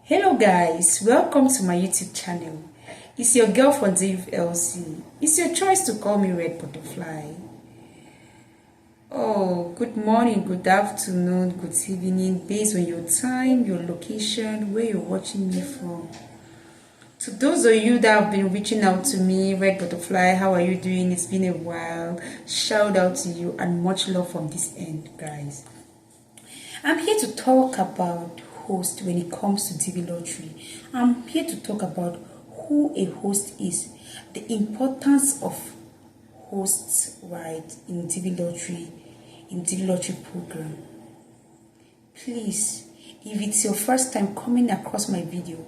Hello guys, welcome to my YouTube channel. It's your girl from Dave LC. It's your choice to call me Red Butterfly. Oh, good morning, good afternoon, good evening, based on your time, your location, where you're watching me from. To those of you that have been reaching out to me, Red Butterfly, how are you doing? It's been a while. Shout out to you and much love from this end, guys. I'm here to talk about host when it comes to TV lottery. I'm here to talk about who a host is, the importance of hosts, right, in TV lottery program. Please, if it's your first time coming across my video,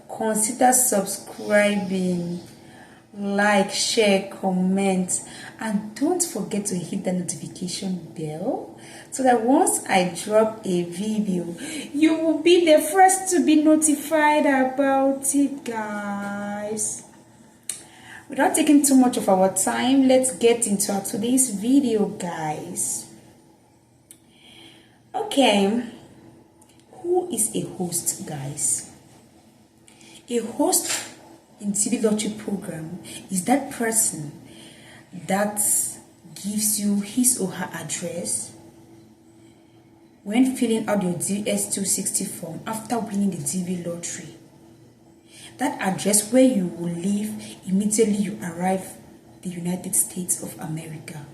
consider subscribing, like, share, comment, and don't forget to hit the notification bell so that once I drop a video, you will be the first to be notified about it, guys. Without taking too much of our time, let's get into our today's video, guys. Okay, who is a host, guys? A host in TV lottery program is that person that gives you his or her address when filling out your DS260 form after winning the TV lottery. That address where you will live immediately you arrive the United States of America.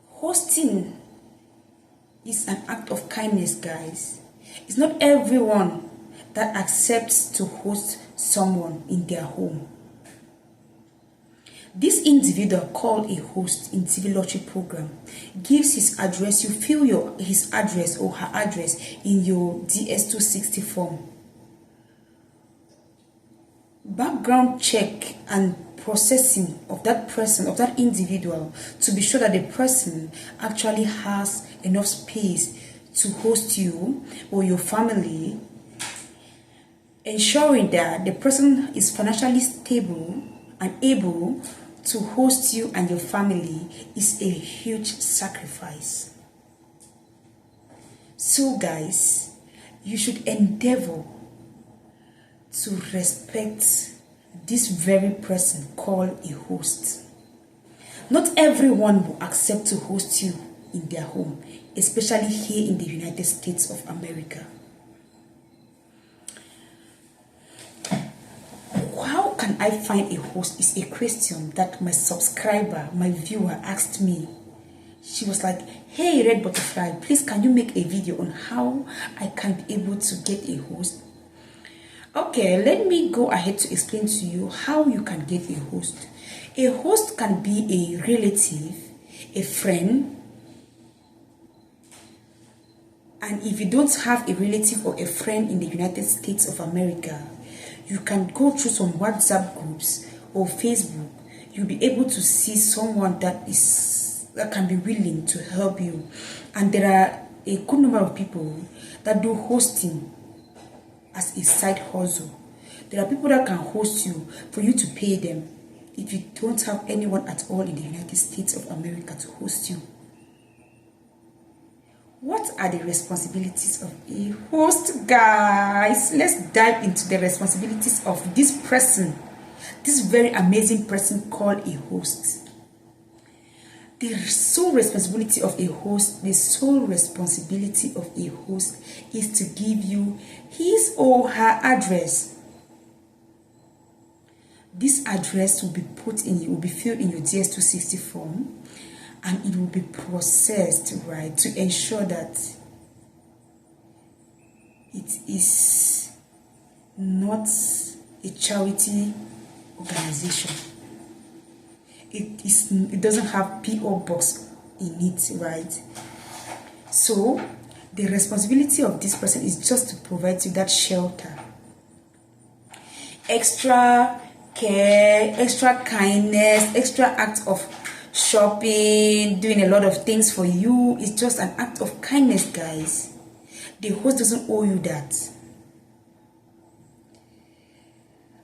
Hosting is an act of kindness, guys. It's not everyone that accepts to host someone in their home. This individual called a host in TV lottery program gives his address. You fill his address or her address in your DS260 form. Background check and processing of that person, of that individual, to be sure that the person actually has enough space to host you or your family, ensuring that the person is financially stable and able to host you and your family is a huge sacrifice. So guys, you should endeavor to respect this very person called a host. Not everyone will accept to host you in their home, especially here in the United States of America. How can I find a host is a question that my subscriber, my viewer asked me. She was like, hey Red Butterfly, please can you make a video on how I can be able to get a host? Okay, let me go ahead to explain to you how you can get a host. A host can be a relative, a friend, and if you don't have a relative or a friend in the United States of America, you can go through some WhatsApp groups or Facebook. You'll be able to see someone that can be willing to help you. And there are a good number of people that do hosting as a side hustle. There are people that can host you for you to pay them if you don't have anyone at all in the United States of America to host you. What are the responsibilities of a host, guys? Let's dive into the responsibilities of this person, this very amazing person called a host. The sole responsibility of a host is to give you his or her address. This address will be filled in your DS260 form, and it will be processed, right, to ensure that it is not a charity organization. It doesn't have P.O. box in it, right? So the responsibility of this person is just to provide you that shelter, extra care, extra kindness, extra act of shopping, doing a lot of things for you. It's just an act of kindness, guys. The host doesn't owe you that.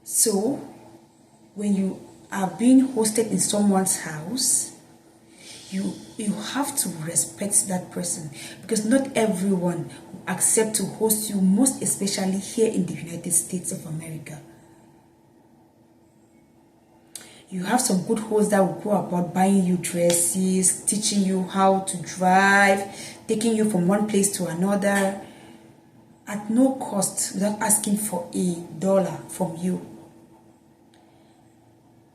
So when you are being hosted in someone's house, you have to respect that person, because not everyone will accept to host you, most especially here in the United States of America. You have some good hosts that will go about buying you dresses, teaching you how to drive, taking you from one place to another at no cost, without asking for $1 from you.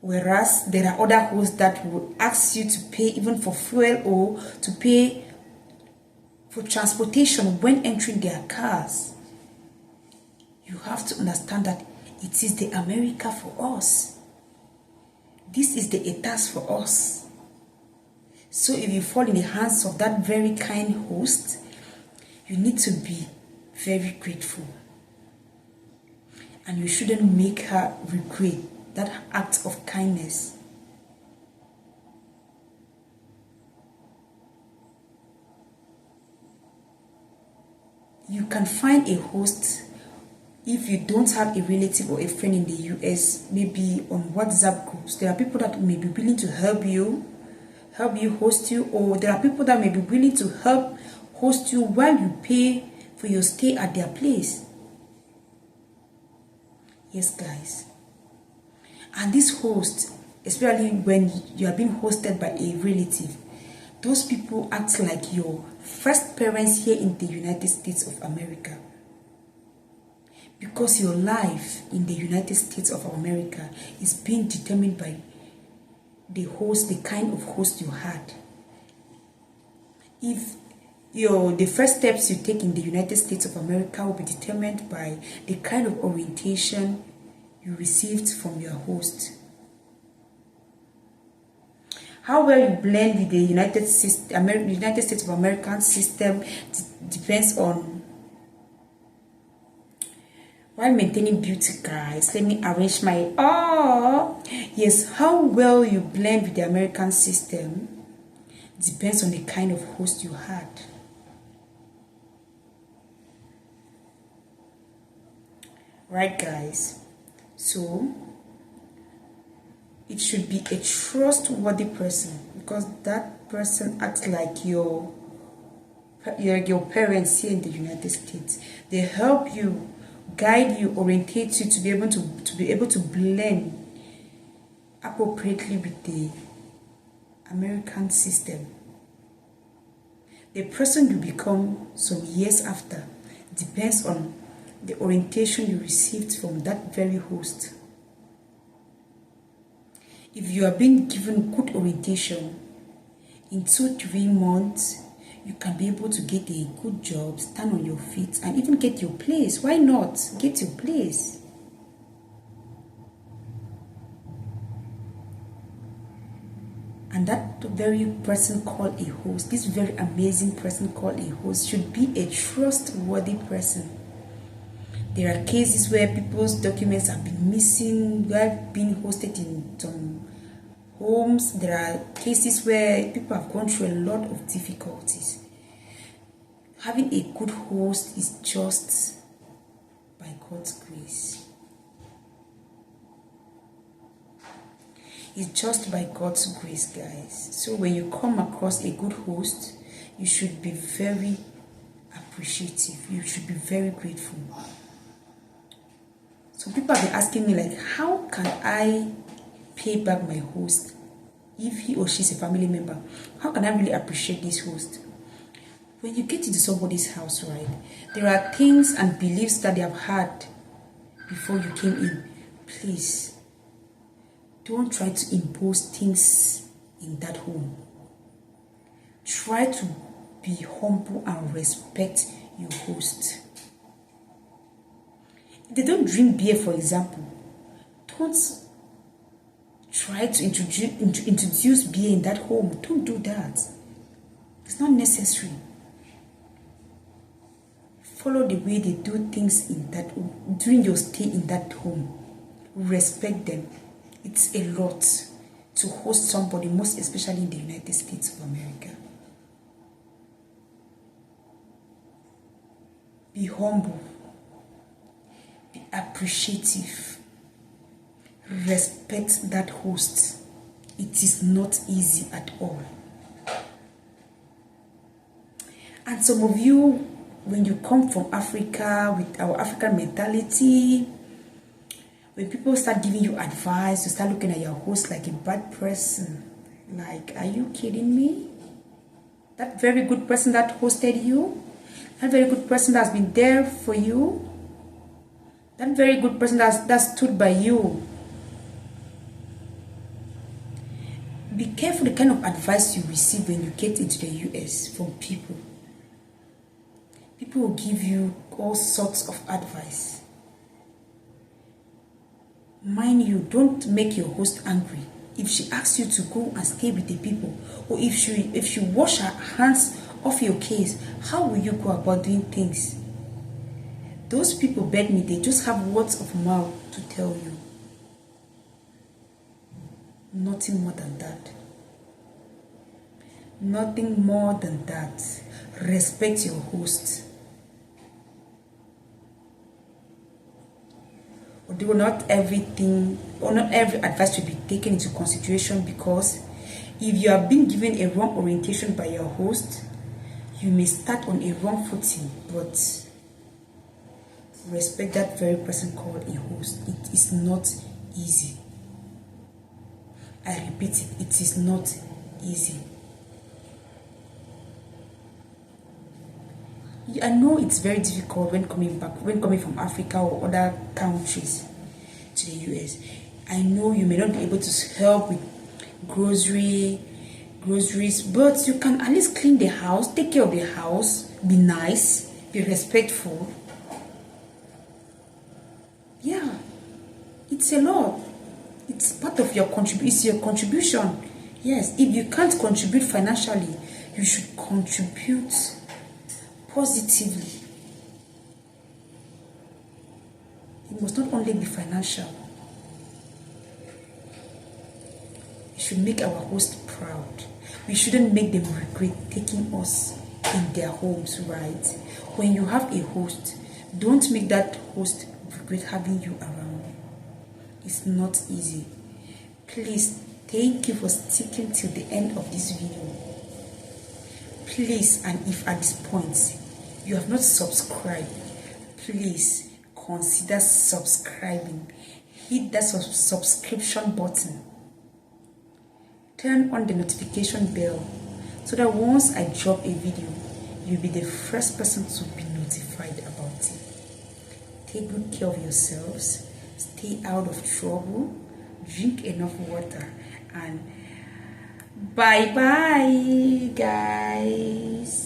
Whereas there are other hosts that will ask you to pay even for fuel or to pay for transportation when entering their cars. You have to understand that it is the America for us. This is the etas for us. So if you fall in the hands of that very kind host, you need to be very grateful. And you shouldn't make her regret that act of kindness. You can find a host if you don't have a relative or a friend in the US, maybe on WhatsApp groups. There are people that may be willing to help you host you, or there are people that may be willing to help host you while you pay for your stay at their place. Yes, guys. And this host, especially when you are being hosted by a relative, those people act like your first parents here in the United States of America. Because your life in the United States of America is being determined by the host, the kind of host you had. If the first steps you take in the United States of America will be determined by the kind of orientation you received from your host. How well you blend with the United States of American system depends on, while maintaining beauty, guys. Let me arrange my yes, how well you blend with the American system depends on the kind of host you had. Right, guys? So it should be a trustworthy person, because that person acts like your parents here in the United States. They help you, guide you, orientate you to be able to blend appropriately with the American system. The person you become some years after depends on the orientation you received from that very host. If you are being given good orientation, in 2-3 months, you can be able to get a good job, stand on your feet, and even get your place. Why not? Get your place. And that very person called a host, this very amazing person called a host, should be a trustworthy person. There are cases where people's documents have been missing, while being hosted in some homes. There are cases where people have gone through a lot of difficulties. Having a good host is just by God's grace. It's just by God's grace, guys. So when you come across a good host, you should be very appreciative. You should be very grateful. So people have been asking me, like, how can I pay back my host if he or she is a family member? How can I really appreciate this host? When you get into somebody's house, right, there are things and beliefs that they have had before you came in. Please, don't try to impose things in that home. Try to be humble and respect your host. If they don't drink beer, for example, don't try to introduce beer in that home. Don't do that. It's not necessary. Follow the way they do things during your stay in that home. Respect them. It's a lot to host somebody, most especially in the United States of America. Be humble. Be appreciative. Respect that host. It is not easy at all. And some of you, when you come from Africa with our African mentality, when people start giving you advice, you start looking at your host like a bad person. Like, are you kidding me? That very good person that hosted you, that very good person that's been there for you, that very good person that stood by you. Be careful the kind of advice you receive when you get into the US from people. People will give you all sorts of advice. Mind you, don't make your host angry. If she asks you to go and stay with the people, or if she wash her hands off your case, how will you go about doing things? Those people, beg me, they just have words of mouth to tell you. Nothing more than that. Nothing more than that. Respect your host. Although not everything or not every advice should be taken into consideration, because if you are being given a wrong orientation by your host, you may start on a wrong footing. But respect that very person called a host. It is not easy. I repeat it, it is not easy. I know it's very difficult when coming from Africa or other countries to the US. I know you may not be able to help with groceries, but you can at least clean the house, take care of the house, be nice, be respectful. Yeah, it's a lot. It's part of your contribution. It's your contribution. Yes, if you can't contribute financially, you should contribute positively. It must not only be financial. We should make our host proud. We shouldn't make them regret taking us in their homes, right? When you have a host, don't make that host regret having you around. It's not easy. Please, thank you for sticking till the end of this video. Please, and if at this point you have not subscribed, please consider subscribing. Hit that subscription button. Turn on the notification bell so that once I drop a video, you'll be the first person to be notified about it. Take good care of yourselves. Stay out of trouble. Drink enough water. And bye-bye, guys.